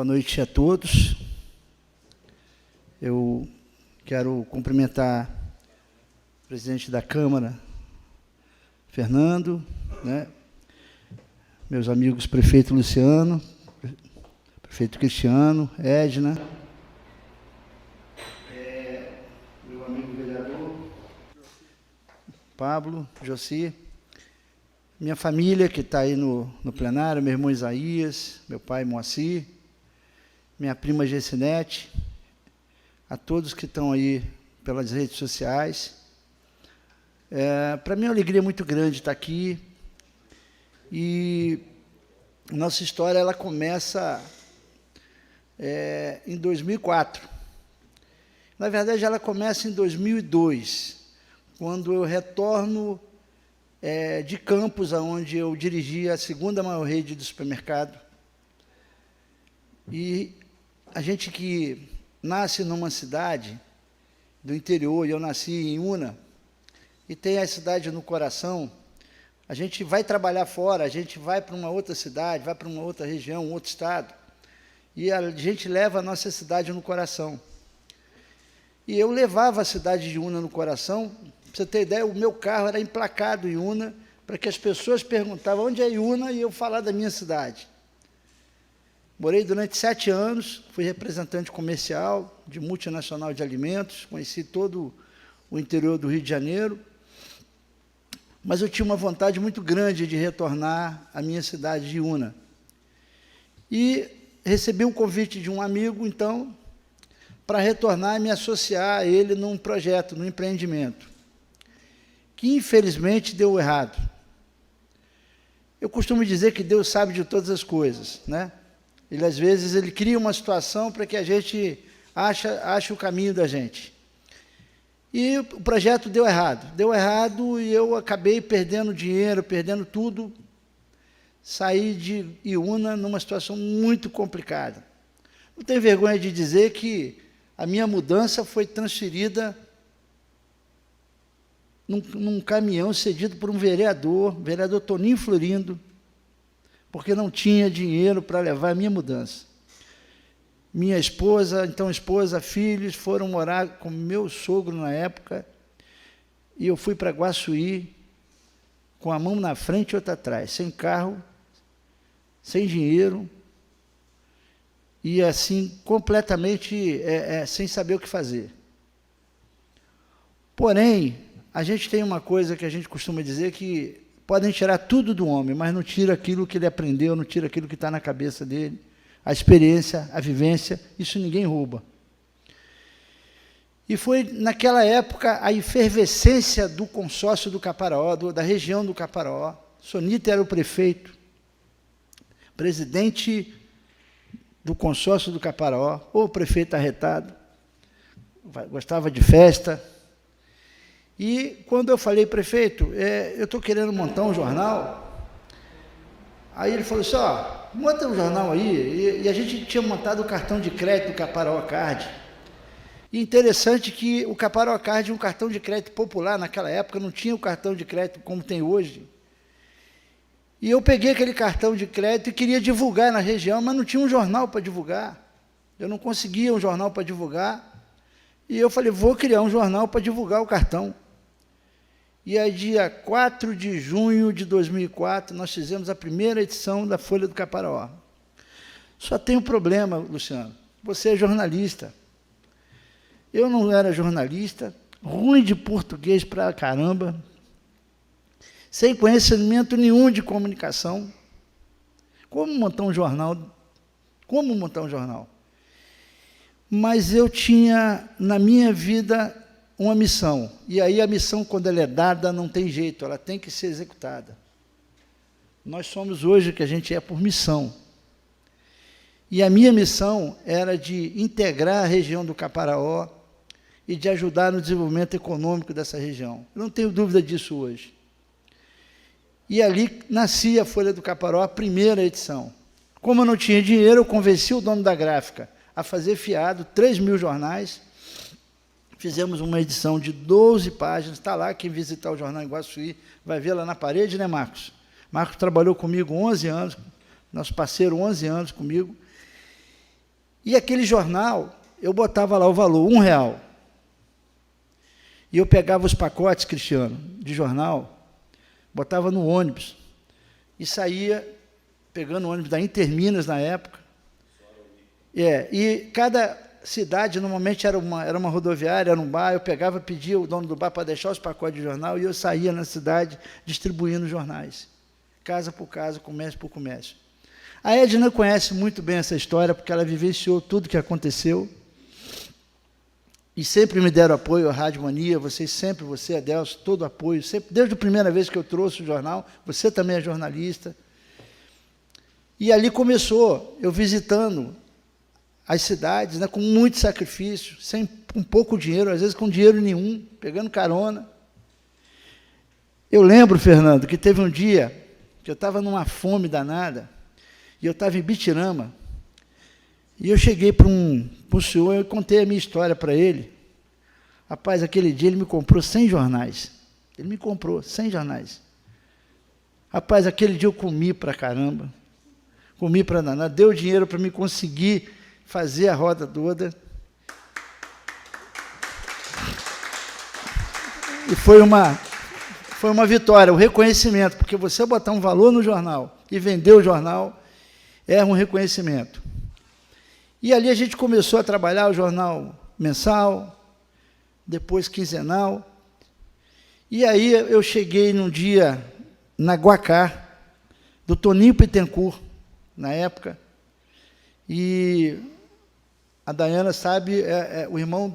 Boa noite a todos. Eu quero cumprimentar o presidente da Câmara, Fernando, meus amigos prefeito Luciano, prefeito Cristiano, Edna, meu amigo vereador, Pablo, Josi, minha família que está aí no plenário, meu irmão Isaías, meu pai Moacir, minha prima Gessinete, a todos que estão aí pelas redes sociais. Para mim é uma alegria muito grande estar aqui, e nossa história ela começa em 2004. Na verdade, ela começa em 2002, quando eu retorno de Campos, onde eu dirigia a segunda maior rede de supermercado. E a gente que nasce numa cidade do interior, e eu nasci em Una, e tem a cidade no coração, a gente vai trabalhar fora, a gente vai para uma outra cidade, vai para uma outra região, um outro estado, e a gente leva a nossa cidade no coração. E eu levava a cidade de Una no coração. Para você ter ideia, o meu carro era emplacado em Una, para que as pessoas perguntavam onde é Una, e eu falar da minha cidade. Morei durante 7 anos, fui representante comercial de multinacional de alimentos, conheci todo o interior do Rio de Janeiro, mas eu tinha uma vontade muito grande de retornar à minha cidade de Una. E recebi um convite de um amigo, então, para retornar e me associar a ele num projeto, num empreendimento, que infelizmente deu errado. Eu costumo dizer que Deus sabe de todas as coisas, né? Ele, às vezes, ele cria uma situação para que a gente ache o caminho da gente. E o projeto deu errado e eu acabei perdendo dinheiro, perdendo tudo, saí de Iuna numa situação muito complicada. Não tenho vergonha de dizer que a minha mudança foi transferida num caminhão cedido por um vereador Toninho Florindo, porque não tinha dinheiro para levar a minha mudança. Minha esposa, filhos, foram morar com meu sogro na época, e eu fui para Guaçuí, com a mão na frente e outra atrás, sem carro, sem dinheiro, e assim, completamente sem saber o que fazer. Porém, a gente tem uma coisa que a gente costuma dizer, que podem tirar tudo do homem, mas não tira aquilo que ele aprendeu, não tira aquilo que está na cabeça dele, a experiência, a vivência, isso ninguém rouba. E foi, naquela época, a efervescência do consórcio do Caparaó, da região do Caparaó. Sonita era o prefeito, presidente do consórcio do Caparaó, ou prefeito arretado, gostava de festa. E quando eu falei, prefeito, eu estou querendo montar um jornal, aí ele falou assim, monta um jornal aí, e a gente tinha montado o cartão de crédito do Caparaó Card. E interessante que o Caparaó Card é um cartão de crédito popular, naquela época não tinha o cartão de crédito como tem hoje. E eu peguei aquele cartão de crédito e queria divulgar na região, mas não tinha um jornal para divulgar. Eu não conseguia um jornal para divulgar, e eu falei, vou criar um jornal para divulgar o cartão. E aí, dia 4 de junho de 2004, nós fizemos a primeira edição da Folha do Caparaó. Só tem um problema, Luciano, você é jornalista. Eu não era jornalista, ruim de português pra caramba, sem conhecimento nenhum de comunicação. Como montar um jornal? Mas eu tinha, na minha vida, uma missão, e aí a missão, quando ela é dada, não tem jeito, ela tem que ser executada. Nós somos hoje o que a gente é por missão. E a minha missão era de integrar a região do Caparaó e de ajudar no desenvolvimento econômico dessa região. Eu não tenho dúvida disso hoje. E ali nascia a Folha do Caparaó, a primeira edição. Como eu não tinha dinheiro, eu convenci o dono da gráfica a fazer fiado, 3.000 jornais. Fizemos uma edição de 12 páginas, está lá, quem visitar o jornal em Guaçuí vai ver lá na parede, né, Marcos? Marcos trabalhou comigo 11 anos, nosso parceiro, 11 anos comigo. E aquele jornal, eu botava lá o valor, R$1. E eu pegava os pacotes, Cristiano, de jornal, botava no ônibus e saía pegando o ônibus da Interminas na época. E cada cidade, normalmente, era uma rodoviária, era um bar, eu pegava, pedia o dono do bar para deixar os pacotes de jornal e eu saía na cidade distribuindo jornais, casa por casa, comércio por comércio. A Edna conhece muito bem essa história, porque ela vivenciou tudo que aconteceu e sempre me deram apoio à Rádio Mania, você, Adelso, todo apoio, sempre, desde a primeira vez que eu trouxe o jornal, você também é jornalista. E ali começou, eu visitando as cidades, né, com muito sacrifício, com pouco dinheiro, às vezes com dinheiro nenhum, pegando carona. Eu lembro, Fernando, que teve um dia que eu estava numa fome danada, e eu estava em Bitirama, e eu cheguei para um senhor, eu contei a minha história para ele. Rapaz, aquele dia ele me comprou 100 jornais. Ele me comprou 100 jornais. Rapaz, aquele dia eu comi para caramba, comi para danar, deu dinheiro para me conseguir fazer a roda toda. E foi uma vitória, o reconhecimento, porque você botar um valor no jornal e vender o jornal é um reconhecimento. E ali a gente começou a trabalhar o jornal mensal, depois quinzenal. E aí eu cheguei num dia na Guacá, do Toninho Pittencourt, na época, e a Dayana sabe, o irmão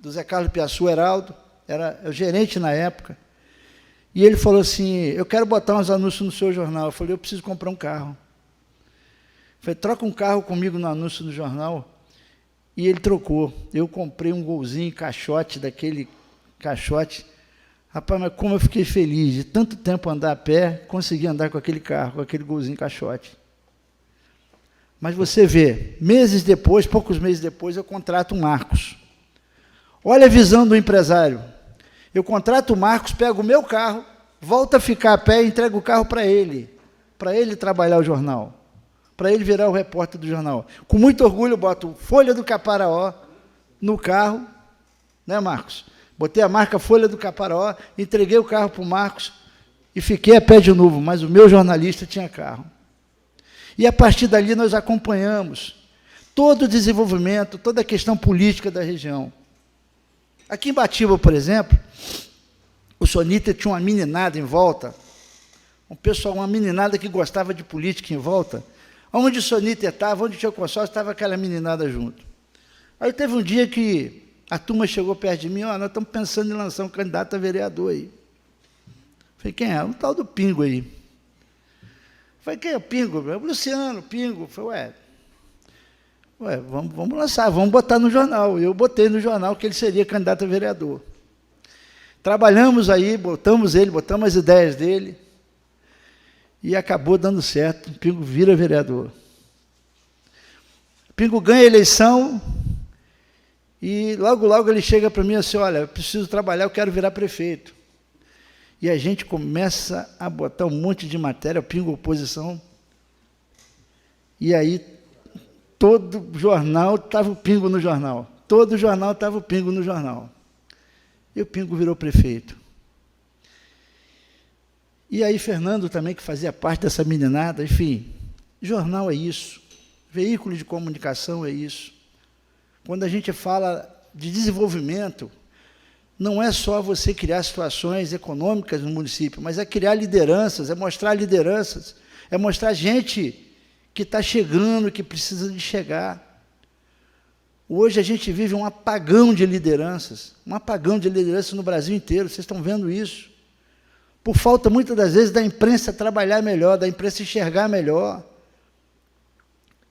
do Zé Carlos Piaçu, Heraldo, era o gerente na época, e ele falou assim, eu quero botar uns anúncios no seu jornal. Eu falei, eu preciso comprar um carro. Eu falei, troca um carro comigo no anúncio do jornal. E ele trocou. Eu comprei um Golzinho caixote, daquele caixote. Rapaz, mas como eu fiquei feliz de tanto tempo andar a pé, consegui andar com aquele carro, com aquele Golzinho caixote. Mas você vê, meses depois, poucos meses depois, eu contrato o Marcos. Olha a visão do empresário. Eu contrato o Marcos, pego o meu carro, volto a ficar a pé e entrego o carro para ele trabalhar o jornal, para ele virar o repórter do jornal. Com muito orgulho, eu boto Folha do Caparaó no carro, né, Marcos? Botei a marca Folha do Caparaó, entreguei o carro para o Marcos e fiquei a pé de novo, mas o meu jornalista tinha carro. E, a partir dali, nós acompanhamos todo o desenvolvimento, toda a questão política da região. Aqui em Batiba, por exemplo, o Sonita tinha uma meninada em volta, uma meninada que gostava de política em volta. Onde o Sonita estava, onde tinha o consórcio, estava aquela meninada junto. Aí teve um dia que a turma chegou perto de mim, nós estamos pensando em lançar um candidato a vereador aí. Falei, quem é? Um tal do Pingo aí. Falei, quem é o Pingo? O Luciano, Pingo. Falei, vamos lançar, vamos botar no jornal. Eu botei no jornal que ele seria candidato a vereador. Trabalhamos aí, botamos as ideias dele, e acabou dando certo. O Pingo vira vereador. O Pingo ganha a eleição, e logo ele chega para mim assim, olha, eu preciso trabalhar, eu quero virar prefeito. E a gente começa a botar um monte de matéria, o Pingo oposição, e aí todo jornal estava o Pingo no jornal. Todo jornal estava o Pingo no jornal. E o Pingo virou prefeito. E aí Fernando também, que fazia parte dessa meninada, enfim, jornal é isso, veículo de comunicação é isso. Quando a gente fala de desenvolvimento, não é só você criar situações econômicas no município, mas é criar lideranças, é mostrar gente que está chegando, que precisa de chegar. Hoje a gente vive um apagão de lideranças no Brasil inteiro, vocês estão vendo isso. Por falta, muitas das vezes, da imprensa trabalhar melhor, da imprensa enxergar melhor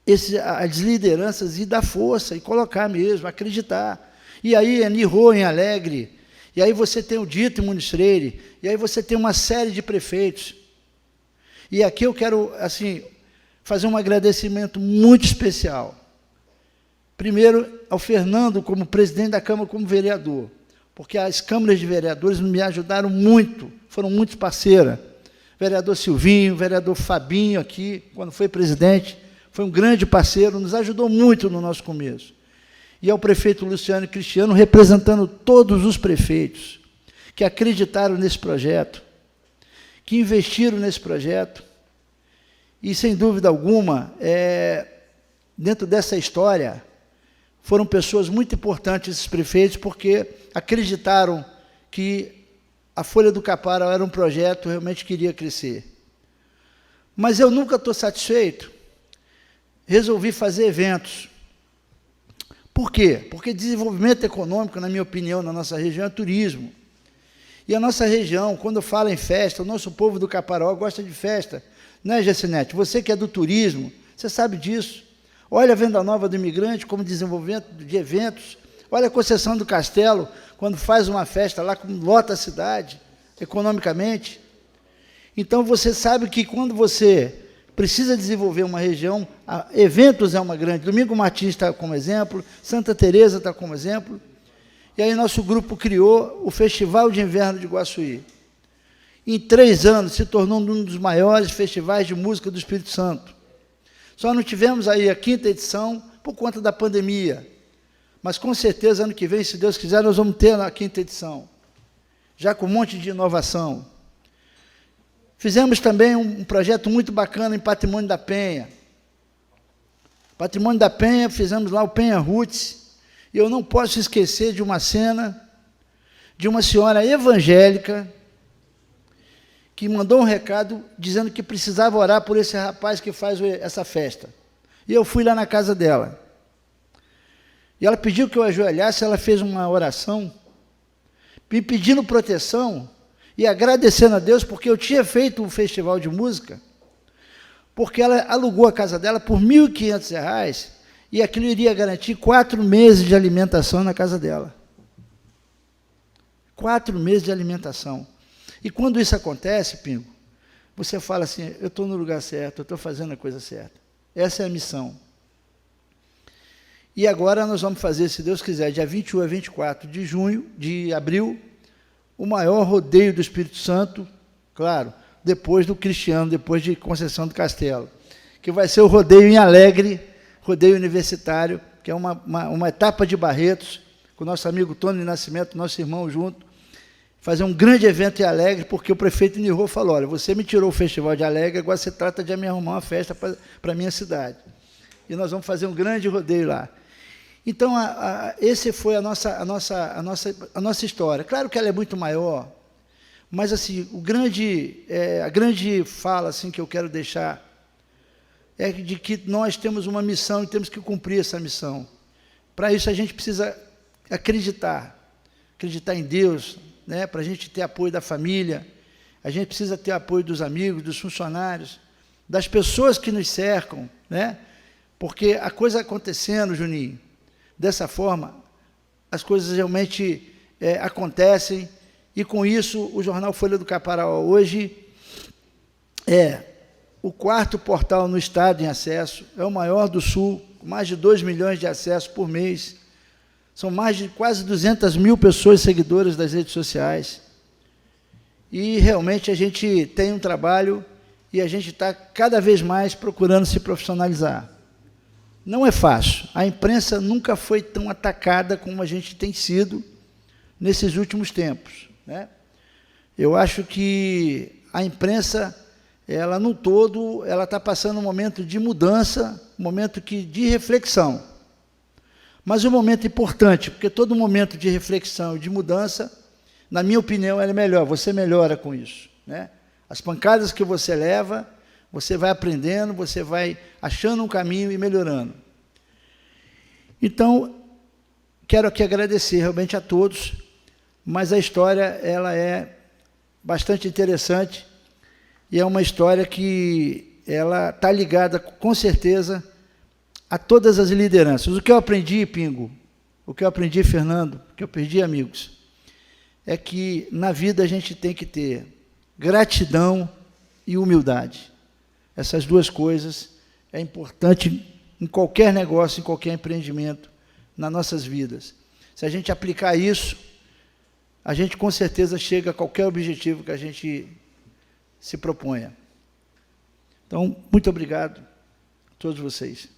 as lideranças, e dar força, e colocar mesmo, acreditar. E aí, em Nirô, em Alegre, e aí você tem o Dito em Muniz Freire, e aí você tem uma série de prefeitos. E aqui eu quero, assim, fazer um agradecimento muito especial. Primeiro, ao Fernando, como presidente da Câmara, como vereador, porque as câmaras de vereadores me ajudaram muito, foram muito parceiras. Vereador Silvinho, vereador Fabinho aqui, quando foi presidente, foi um grande parceiro, nos ajudou muito no nosso começo. E ao prefeito Luciano Cristiano, representando todos os prefeitos que acreditaram nesse projeto, que investiram nesse projeto. E, sem dúvida alguma, dentro dessa história, foram pessoas muito importantes, esses prefeitos, porque acreditaram que a Folha do Caparaó era um projeto realmente que iria crescer. Mas eu nunca estou satisfeito. Resolvi fazer eventos. Por quê? Porque desenvolvimento econômico, na minha opinião, na nossa região é turismo. E a nossa região, quando fala em festa, o nosso povo do Caparaó gosta de festa. Não é, Gessinete? Você que é do turismo, você sabe disso. Olha a Venda Nova do Imigrante como desenvolvimento de eventos. Olha a Conceição do Castelo, quando faz uma festa lá, como lota a cidade, economicamente. Então, você sabe que quando você precisa desenvolver uma região, eventos é uma grande. Domingo Martins está como exemplo, Santa Teresa está como exemplo. E aí nosso grupo criou o Festival de Inverno de Iguaçuí. Em 3 anos, se tornou um dos maiores festivais de música do Espírito Santo. Só não tivemos aí a 5ª edição por conta da pandemia. Mas, com certeza, ano que vem, se Deus quiser, nós vamos ter a 5ª edição. Já com um monte de inovação. Fizemos também um projeto muito bacana em Patrimônio da Penha. Patrimônio da Penha, fizemos lá o Penha Roots. E eu não posso esquecer de uma cena de uma senhora evangélica que mandou um recado dizendo que precisava orar por esse rapaz que faz essa festa. E eu fui lá na casa dela. E ela pediu que eu ajoelhasse, ela fez uma oração, me pedindo proteção e agradecendo a Deus, porque eu tinha feito um festival de música, porque ela alugou a casa dela por R$ 1.500, e aquilo iria garantir 4 meses de alimentação na casa dela. 4 meses de alimentação. E quando isso acontece, Pingo, você fala assim, eu estou no lugar certo, eu estou fazendo a coisa certa. Essa é a missão. E agora nós vamos fazer, se Deus quiser, dia 21 a 24 de abril, o maior rodeio do Espírito Santo, claro, depois do Cristiano, depois de Conceição do Castelo, que vai ser o rodeio em Alegre, rodeio universitário, que é uma etapa de Barretos, com o nosso amigo Tony Nascimento, nosso irmão junto, fazer um grande evento em Alegre, porque o prefeito Nirô falou, olha, você me tirou o festival de Alegre, agora você trata de me arrumar uma festa para a minha cidade. E nós vamos fazer um grande rodeio lá. Então, essa foi a nossa história. Claro que ela é muito maior, mas assim, a grande fala assim, que eu quero deixar é de que nós temos uma missão e temos que cumprir essa missão. Para isso, a gente precisa acreditar em Deus, né? Para a gente ter apoio da família, a gente precisa ter apoio dos amigos, dos funcionários, das pessoas que nos cercam, né? Porque a coisa acontecendo, Juninho, dessa forma, as coisas realmente acontecem, e com isso o jornal Folha do Caparaó hoje é o 4º portal no estado em acesso, é o maior do Sul, com mais de 2 milhões de acessos por mês, são mais de quase 200 mil pessoas seguidoras das redes sociais, e realmente a gente tem um trabalho e a gente está cada vez mais procurando se profissionalizar. Não é fácil. A imprensa nunca foi tão atacada como a gente tem sido nesses últimos tempos, né? Eu acho que a imprensa, ela no todo, ela está passando um momento de mudança, um momento de reflexão. Mas um momento importante, porque todo momento de reflexão e de mudança, na minha opinião, é melhor, você melhora com isso, né? As pancadas que você leva, você vai aprendendo, você vai achando um caminho e melhorando. Então, quero aqui agradecer realmente a todos, mas a história ela é bastante interessante e é uma história que ela está ligada, com certeza, a todas as lideranças. O que eu aprendi, Pingo, o que eu aprendi, Fernando, o que eu perdi, amigos, é que na vida a gente tem que ter gratidão e humildade. Essas duas coisas é importante em qualquer negócio, em qualquer empreendimento, nas nossas vidas. Se a gente aplicar isso, a gente com certeza chega a qualquer objetivo que a gente se proponha. Então, muito obrigado. todos vocês.